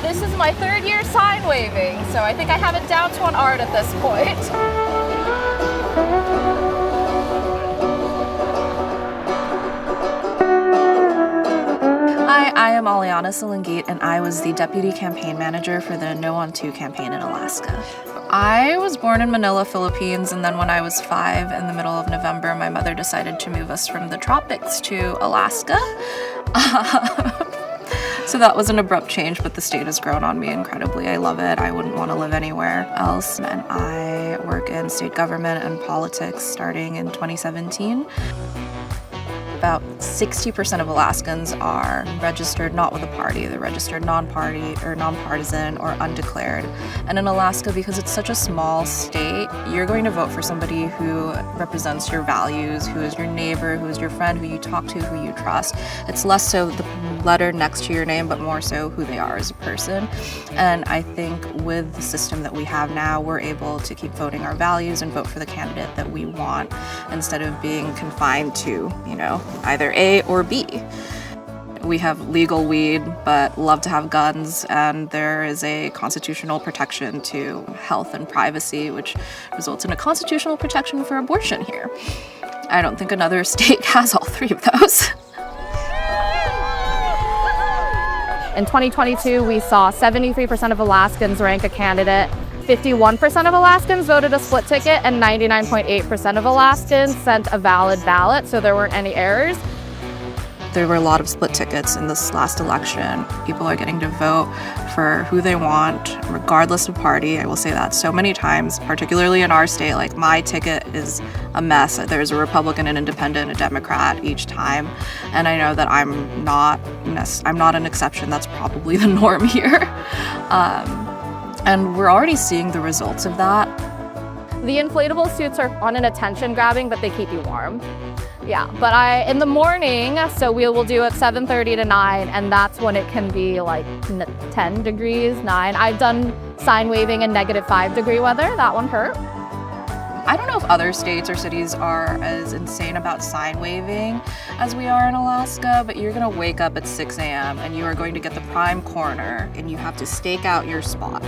This is my third year sign waving, so I think I have it down to an art at this point. Hi, I am Alliana Salanguit, and I was the deputy campaign manager for the No on 2 campaign in Alaska. I was born in Manila, Philippines, and then when I was 5 in the middle of November, my mother decided to move us from the tropics to Alaska. So that was an abrupt change, but the state has grown on me incredibly. I love it. I wouldn't want to live anywhere else. And I work in state government and politics starting in 2017. About 60% of Alaskans are registered not with a party. They're registered non-party or non-partisan or undeclared. And in Alaska, because it's such a small state, you're going to vote for somebody who represents your values, who is your neighbor, who is your friend, who you talk to, who you trust. It's less so the letter next to your name, but more so who they are as a person. And I think with the system that we have now, we're able to keep voting our values and vote for the candidate that we want instead of being confined to, either A or B. We have legal weed, but love to have guns, and there is a constitutional protection to health and privacy, which results in a constitutional protection for abortion here. I don't think another state has all three of those. In 2022, we saw 73% of Alaskans rank a candidate, 51% of Alaskans voted a split ticket, and 99.8% of Alaskans sent a valid ballot, so there weren't any errors. There were a lot of split tickets in this last election. People are getting to vote for who they want, regardless of party. I will say that so many times, particularly in our state. Like, my ticket is a mess. There's a Republican, an Independent, a Democrat each time. And I know that I'm not an exception. That's probably the norm here. And we're already seeing the results of that. The inflatable suits are fun and attention grabbing, but they keep you warm. Yeah, but in the morning, so we will do it 7:30 to 9, and that's when it can be like 10 degrees, 9. I've done sign waving in -5 degree weather. That one hurt. I don't know if other states or cities are as insane about sign waving as we are in Alaska, but you're gonna wake up at 6 a.m. and you are going to get the prime corner and you have to stake out your spot.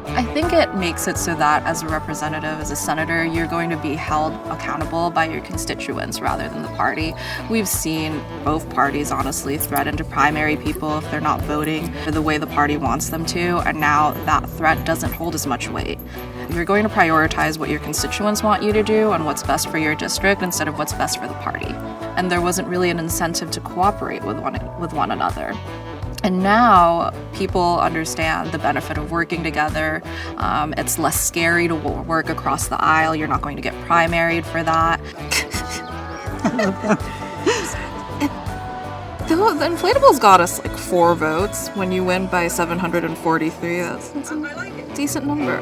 I think it makes it so that as a representative, as a senator, you're going to be held accountable by your constituents rather than the party. We've seen both parties honestly threaten to primary people if they're not voting the way the party wants them to, and now that threat doesn't hold as much weight. You're going to prioritize what your constituents want you to do and what's best for your district instead of what's best for the party. And there wasn't really an incentive to cooperate with one another. And now people understand the benefit of working together. It's less scary to work across the aisle. You're not going to get primaried for that. The inflatables got us like 4 votes. When you win by 743, that's a decent number.